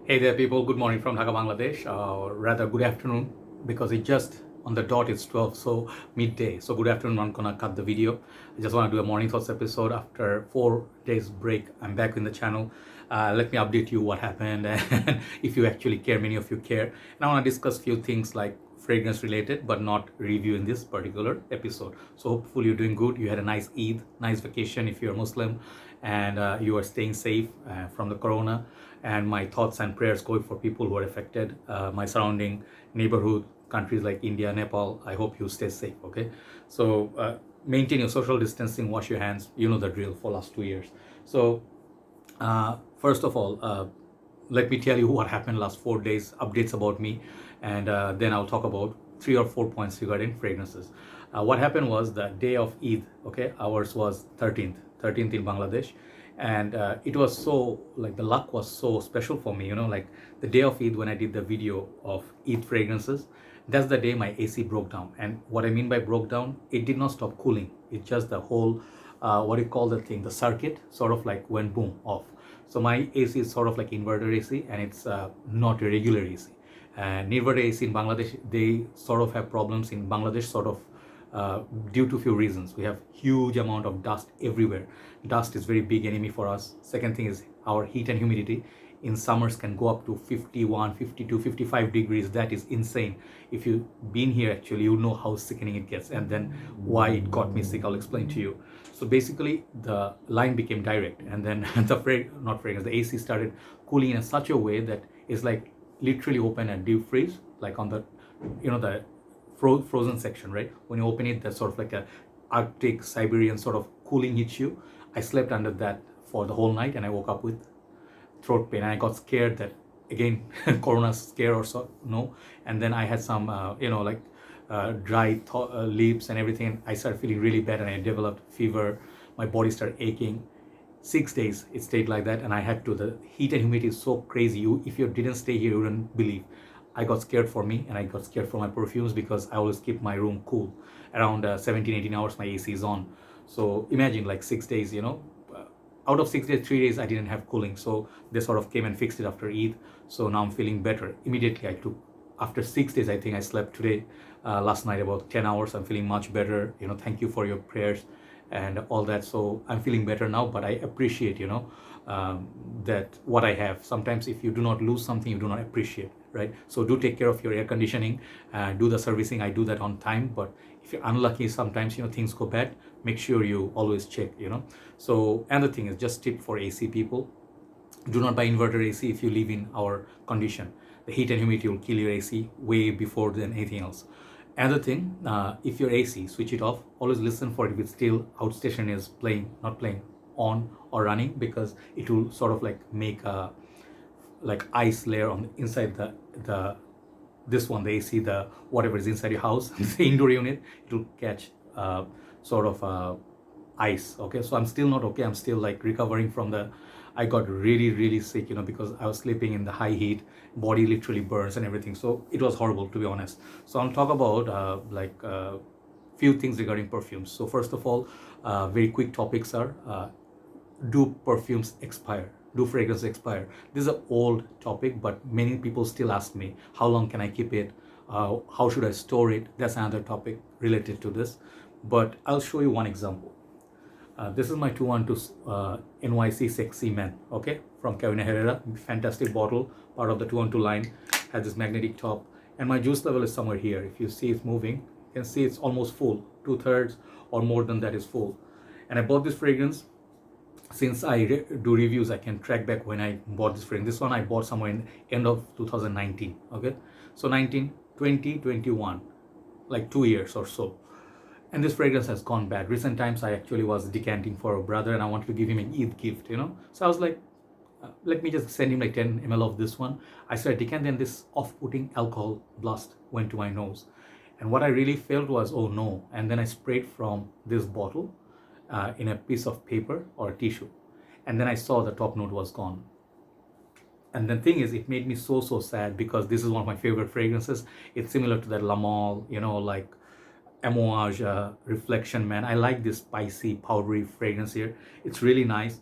Hey there, people. Good morning from Dhaka, Bangladesh. Or rather, good afternoon, because it just on the dot it's 12, so midday. So good afternoon. I'm gonna cut the video. I just want to do a morning thoughts episode after 4 days break. I'm back in the channel. Let me update you what happened, and if you actually care, many of you care. And I want to discuss few things like fragrance related, but not review in this particular episode. So hopefully you're doing good. You had a nice Eid, nice vacation if you're Muslim, and you are staying safe from the corona. And my thoughts and prayers go for people who are affected, my surrounding neighborhood, countries like India, Nepal. I hope you stay safe. Okay, so maintain your social distancing, wash your hands. You know the drill for last 2 years. So first of all, let me tell you what happened last 4 days, updates about me, and then I'll talk about 3 or 4 points regarding fragrances. What happened was the day of Eid, okay, ours was 13th in Bangladesh, and it was so, like, the luck was so special for me, like the day of Eid when I did the video of Eid fragrances, that's the day my AC broke down. And what I mean by broke down, it did not stop cooling. It just the whole, what do you call the thing, the circuit sort of like went boom off. So my AC is sort of like inverter AC, and it's not a regular AC. And inverter AC in Bangladesh, they sort of have problems in Bangladesh, sort of due to few reasons. We have huge amount of dust everywhere. Dust is very big enemy for us. Second thing is our heat and humidity in summers can go up to 51, 52, 55 degrees. That is insane. If you've been here, actually, you know how sickening it gets, and then why it got me sick, I'll explain to you. So basically, the line became direct, and then not fragrance, the AC started cooling in such a way that it's like literally open a deep freeze, like on the, the frozen section, right? When you open it, that's sort of like a Arctic Siberian sort of cooling hits you. I slept under that for the whole night, and I woke up with throat pain, and I got scared that again corona scare or so, no. And then I had some dry lips and everything. I started feeling really bad, and I developed fever. My body started aching. 6 days it stayed like that, and I had to, the heat and humidity is so crazy. If you didn't stay here, you wouldn't believe. I got scared for me, and I got scared for my perfumes, because I always keep my room cool. Around 17-18 hours my AC is on. So imagine, like, 6 days, out of 6 days, 3 days I didn't have cooling. So they sort of came and fixed it after Eid. So now I'm feeling better. Immediately I took, after 6 days, I think I slept today, last night, about 10 hours. I'm feeling much better. Thank you for your prayers and all that. So I'm feeling better now, but I appreciate, that what I have. Sometimes if you do not lose something, you do not appreciate, right? So do take care of your air conditioning, do the servicing. I do that on time, but if you're unlucky, sometimes, things go bad. Make sure you always check, So another thing is, just tip for AC people, do not buy inverter AC if you live in our condition. The heat and humidity will kill your AC way before than anything else. Another thing, if your AC, switch it off. Always listen for it if it's still outstation is playing, not playing, on or running, because it will sort of like make a like ice layer on the inside the this one, the AC, the whatever is inside your house, the indoor unit, it will catch sort of ice. Okay, so I'm still not okay. I'm still like recovering from the, I got really really sick, because I was sleeping in the high heat, body literally burns and everything. So it was horrible, to be honest. So I'll talk about few things regarding perfumes. So first of all, very quick topics are, do perfumes expire? Do fragrances expire? This is an old topic, but many people still ask me, how long can I keep it? How should I store it? That's another topic related to this. But I'll show you one example. This is my 212 NYC Sexy Man, okay, from Carolina Herrera. Fantastic bottle, part of the 212 line, has this magnetic top. And my juice level is somewhere here. If you see it's moving, you can see it's almost full. 2/3 or more than that is full. And I bought this fragrance. Since I do reviews, I can track back when I bought this fragrance. This one I bought somewhere in end of 2019, okay? So 19, 20, 21, like 2 years or so. And this fragrance has gone bad. Recent times I actually was decanting for a brother, and I wanted to give him an Eid gift, So I was like, let me just send him like 10 ml of this one. I started decanting, and this off-putting alcohol blast went to my nose. And what I really felt was, oh no. And then I sprayed from this bottle in a piece of paper or a tissue. And then I saw the top note was gone. And the thing is, it made me so sad, because this is one of my favorite fragrances. It's similar to that La Mole, like Amouage Reflection Man. I like this spicy, powdery fragrance here. It's really nice.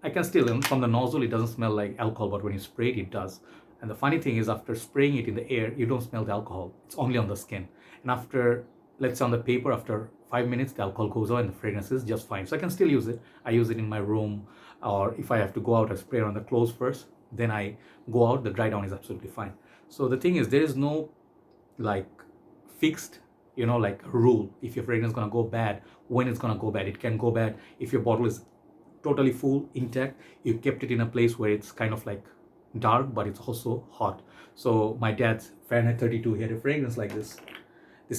I can still, from the nozzle, it doesn't smell like alcohol, but when you spray it, it does. And the funny thing is, after spraying it in the air, you don't smell the alcohol. It's only on the skin. And after, let's say on the paper, after 5 minutes, the alcohol goes away and the fragrance is just fine. So I can still use it. I use it in my room, or if I have to go out, I spray on the clothes first. Then I go out, the dry down is absolutely fine. So the thing is, there is no like fixed, like rule. If your fragrance is gonna go bad, when it's gonna go bad. It can go bad if your bottle is totally full, intact. You kept it in a place where it's kind of like dark, but it's also hot. So my dad's Fahrenheit 32, he had a fragrance like this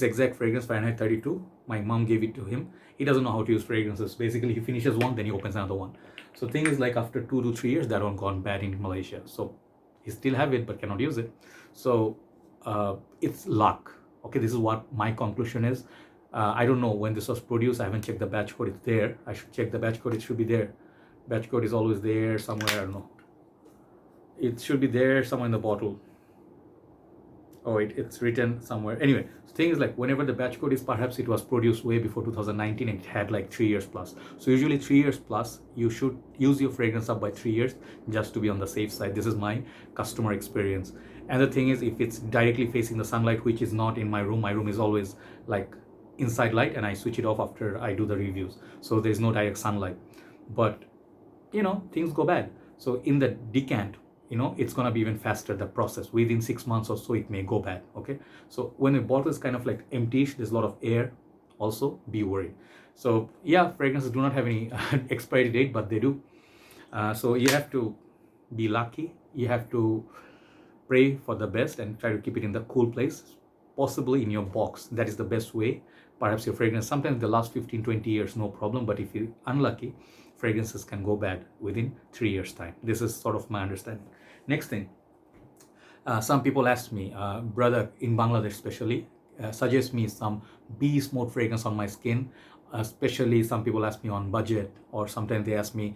exact fragrance, Fahrenheit 32. My mom gave it to him. He doesn't know how to use fragrances. Basically, he finishes one, then he opens another one. So thing is, like, after 2 to 3 years, that one gone bad in Malaysia. So he still have it, but cannot use it. So it's luck. Okay, this is what my conclusion is. I don't know when this was produced. I haven't checked the batch code. It's there. I should check the batch code. It should be there. Batch code is always there somewhere. I don't know. It should be there somewhere in the bottle. Oh, it's written somewhere. Anyway, the thing is, like, whenever the batch code is, perhaps it was produced way before 2019 and it had like 3 years plus. So usually 3 years plus, you should use your fragrance up by 3 years just to be on the safe side. This is my customer experience. And the thing is, if it's directly facing the sunlight, which is not in my room is always like inside light, and I switch it off after I do the reviews. So there's no direct sunlight. But, things go bad. So in the decant, it's going to be even faster, the process. Within 6 months or so, it may go bad. Okay, so when the bottle is kind of like empty, there's a lot of air, also be worried. So yeah, fragrances do not have any expiry date, but they do. So you have to be lucky. You have to pray for the best and try to keep it in the cool place, possibly in your box. That is the best way. Perhaps your fragrance, sometimes the last 15-20 years, no problem, but if you're unlucky, fragrances can go bad within 3 years time. This is sort of my understanding. Next thing, some people ask me, brother, in Bangladesh especially, suggest me some beast mode fragrance on my skin. Especially some people ask me on budget, or sometimes they ask me,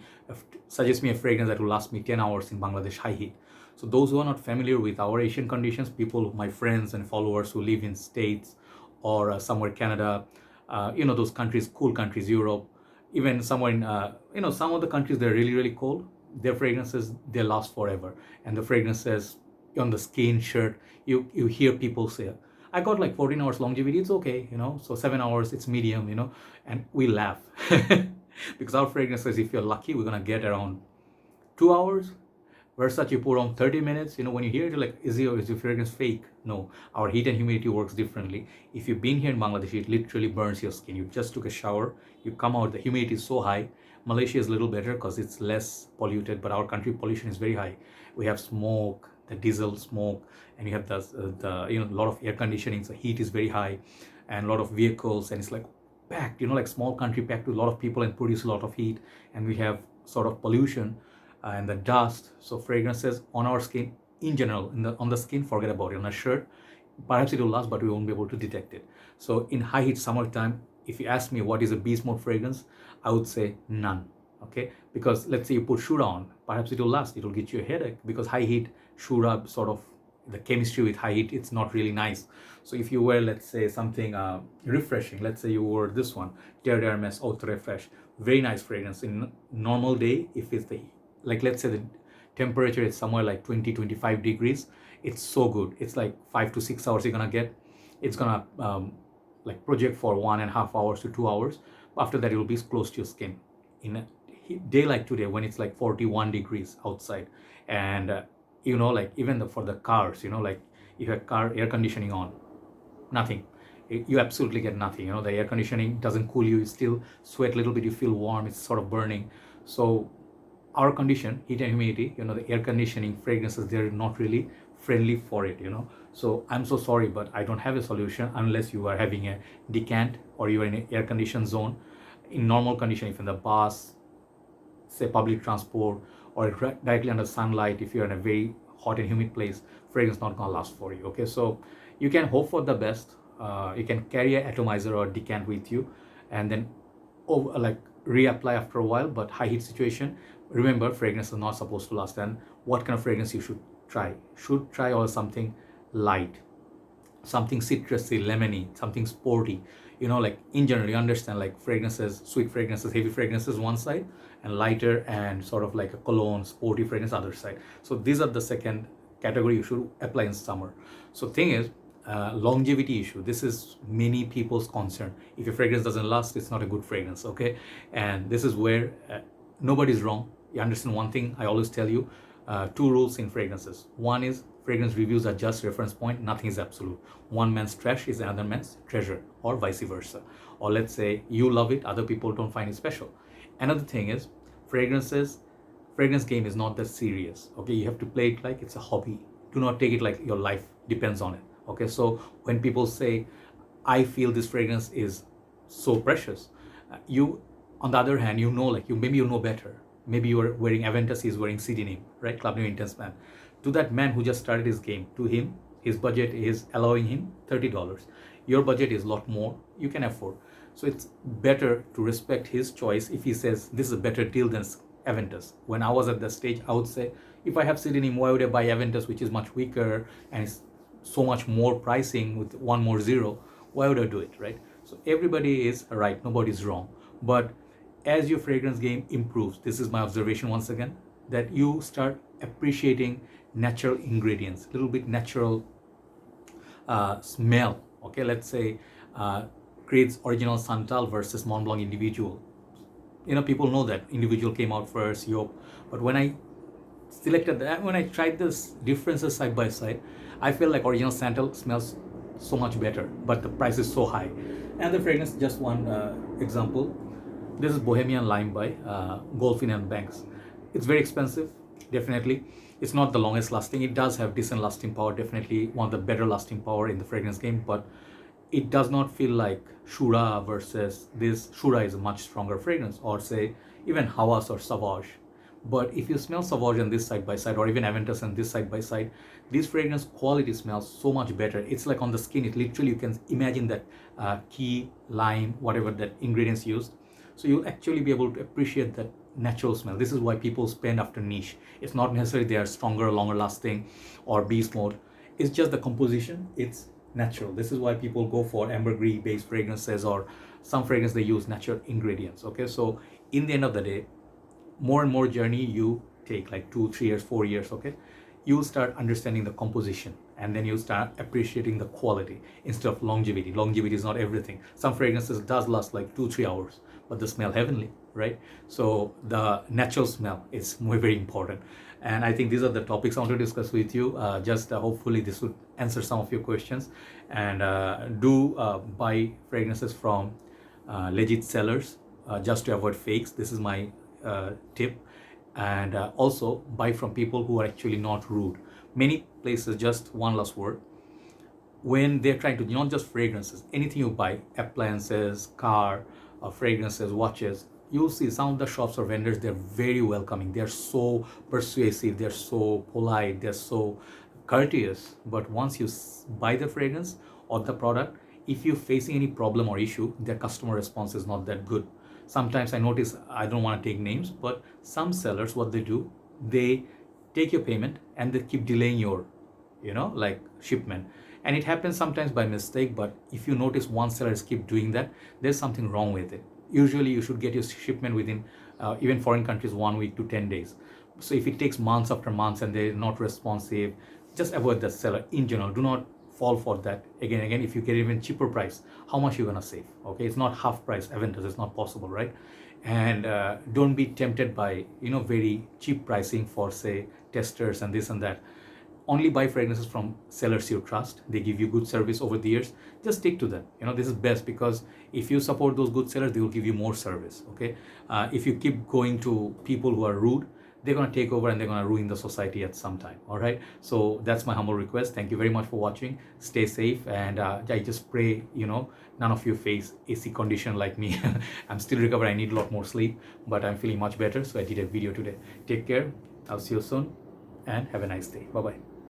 suggest me a fragrance that will last me 10 hours in Bangladesh high heat. So those who are not familiar with our Asian conditions, people, my friends and followers who live in States or somewhere Canada, those countries, cool countries, Europe, even somewhere in, some of the countries, they're really, really cold. Their fragrances, they last forever. And the fragrances on the skin, shirt, you hear people say, I got like 14 hours longevity, it's okay, so 7 hours, it's medium, and we laugh. Because our fragrances, if you're lucky, we're gonna get around 2 hours. Versace, you pour on 30 minutes. When you hear it, you're like, is your fragrance fake? No, our heat and humidity works differently. If you've been here in Bangladesh, it literally burns your skin. You just took a shower, you come out, the humidity is so high. Malaysia is a little better because it's less polluted, but our country pollution is very high. We have smoke, the diesel smoke, and you have the a lot of air conditioning, so heat is very high, and a lot of vehicles, and it's like packed, like small country packed with a lot of people and produce a lot of heat, and we have sort of pollution and the dust. So fragrances on our skin in general, on the skin, forget about it. On a shirt, perhaps it will last, but we won't be able to detect it. So in high heat summertime, if you ask me what is a beast mode fragrance, I would say none. Okay, because let's say you put Shura on, perhaps it will last, it will get you a headache, because high heat Shura, sort of the chemistry with high heat, it's not really nice. So if you wear, let's say, something refreshing, let's say you wore this one, Terre d'Hermes Haute Refresh, very nice fragrance in normal day. If it's like, let's say the temperature is somewhere like 20-25 degrees, it's so good. It's like 5 to 6 hours you're gonna get. It's gonna like project for 1.5 hours to 2 hours. After that, it will be close to your skin. In a day like today, when it's like 41 degrees outside, and like even for the cars, like if you have car air conditioning on, nothing. You absolutely get nothing. The air conditioning doesn't cool you. You still sweat a little bit. You feel warm. It's sort of burning. So our condition, heat and humidity, the air conditioning fragrances, they're not really friendly for it. So I'm so sorry, but I don't have a solution unless you are having a decant or you are in an air conditioned zone. In normal condition, if in the bus, say public transport, or directly under sunlight, if you're in a very hot and humid place, fragrance not gonna last for you. Okay, so you can hope for the best. You can carry an atomizer or decant with you, and then reapply after a while. But high heat situation, remember, fragrance is not supposed to last. And what kind of fragrance you should try or something light, something citrusy, lemony, something sporty. like in general, you understand, like fragrances, sweet fragrances, heavy fragrances one side, and lighter and sort of like a cologne, sporty fragrance other side. So these are the second category you should apply in summer. So thing is, longevity issue. This is many people's concern. If your fragrance doesn't last, it's not a good fragrance, okay? And this is where nobody's wrong. You understand one thing I always tell you, two rules in fragrances. One is fragrance reviews are just reference point, nothing is absolute. One man's trash is another man's treasure, or vice versa. Or let's say you love it, other people don't find it special. Another thing is fragrance game is not that serious, okay? You have to play it like it's a hobby. Do not take it like your life depends on it, okay? So when people say, I feel this fragrance is so precious, you, on the other hand, like maybe you know better. Maybe you're wearing Aventus, he's wearing CD name, right? Club New Intense Man. To that man who just started his game, to him, his budget is allowing him $30. Your budget is a lot more, you can afford. So it's better to respect his choice. If he says this is a better deal than Aventus. When I was at that stage, I would say, if I have CD name, why would I buy Aventus, which is much weaker and it's so much more pricing with one more zero? Why would I do it, right? So everybody is right, nobody's wrong. But as your fragrance game improves, this is my observation once again, that you start appreciating natural ingredients, a little bit natural smell, okay? Let's say Creed's original Santal versus Mont Blanc individual. People know that individual came out first, but when I selected that, when I tried this differences side by side, I feel like original Santal smells so much better, but the price is so high. And the fragrance, just one example. This is Bohemian Lime by Golfin and Banks. It's very expensive, definitely. It's not the longest lasting. It does have decent lasting power, definitely one of the better lasting power in the fragrance game, but it does not feel like Shura versus this. Shura is a much stronger fragrance, or say even Hawas or Savage. But if you smell Savage on this side by side, or even Aventus on this side by side, this fragrance quality smells so much better. It's like on the skin, it literally, you can imagine that key, lime, whatever that ingredients used. So you'll actually be able to appreciate that natural smell. This is why people spend after niche. It's not necessarily they are stronger, longer lasting, or beast mode. It's just the composition, it's natural. This is why people go for ambergris based fragrances, or some fragrance they use natural ingredients, okay? So in the end of the day, more and more journey you take, like 2, 3 years, 4 years, okay, you'll start understanding the composition, and then you start appreciating the quality instead of longevity. Longevity is not everything. Some fragrances does last like 2-3 hours, but they smell heavenly, right? So the natural smell is very important. And I think these are the topics I want to discuss with you. Hopefully this would answer some of your questions. And do buy fragrances from legit sellers, just to avoid fakes. This is my tip. And also buy from people who are actually not rude. Many places, just one last word, when they're trying to, not just fragrances, anything you buy, appliances, car, fragrances, watches, you'll see some of the shops or vendors, they're very welcoming. They're so persuasive, they're so polite, they're so courteous. But once you buy the fragrance or the product, if you're facing any problem or issue, their customer response is not that good. Sometimes I notice, I don't want to take names, but some sellers, what they do, they take your payment and they keep delaying your, like shipment. And it happens sometimes by mistake, but if you notice one seller keep doing that, there's something wrong with it. Usually you should get your shipment within, even foreign countries, 1 week to 10 days. So if it takes months after months and they're not responsive, just avoid that seller in general. Do not fall for that. Again, if you get even cheaper price, how much you're gonna save? Okay, it's not half price Aventus, it's not possible, right? And don't be tempted by very cheap pricing for, say, testers and this and that. Only buy fragrances from sellers you trust. They give you good service over the years. Just stick to them. This is best, because if you support those good sellers, they will give you more service, okay? If you keep going to people who are rude, they're going to take over and they're going to ruin the society at some time. All right, so that's my humble request. Thank you very much for watching. Stay safe, and I just pray none of you face AC condition like me. I'm still recovering. I need a lot more sleep, but I'm feeling much better, so I did a video today. Take care. I'll see you soon, and have a nice day. Bye bye.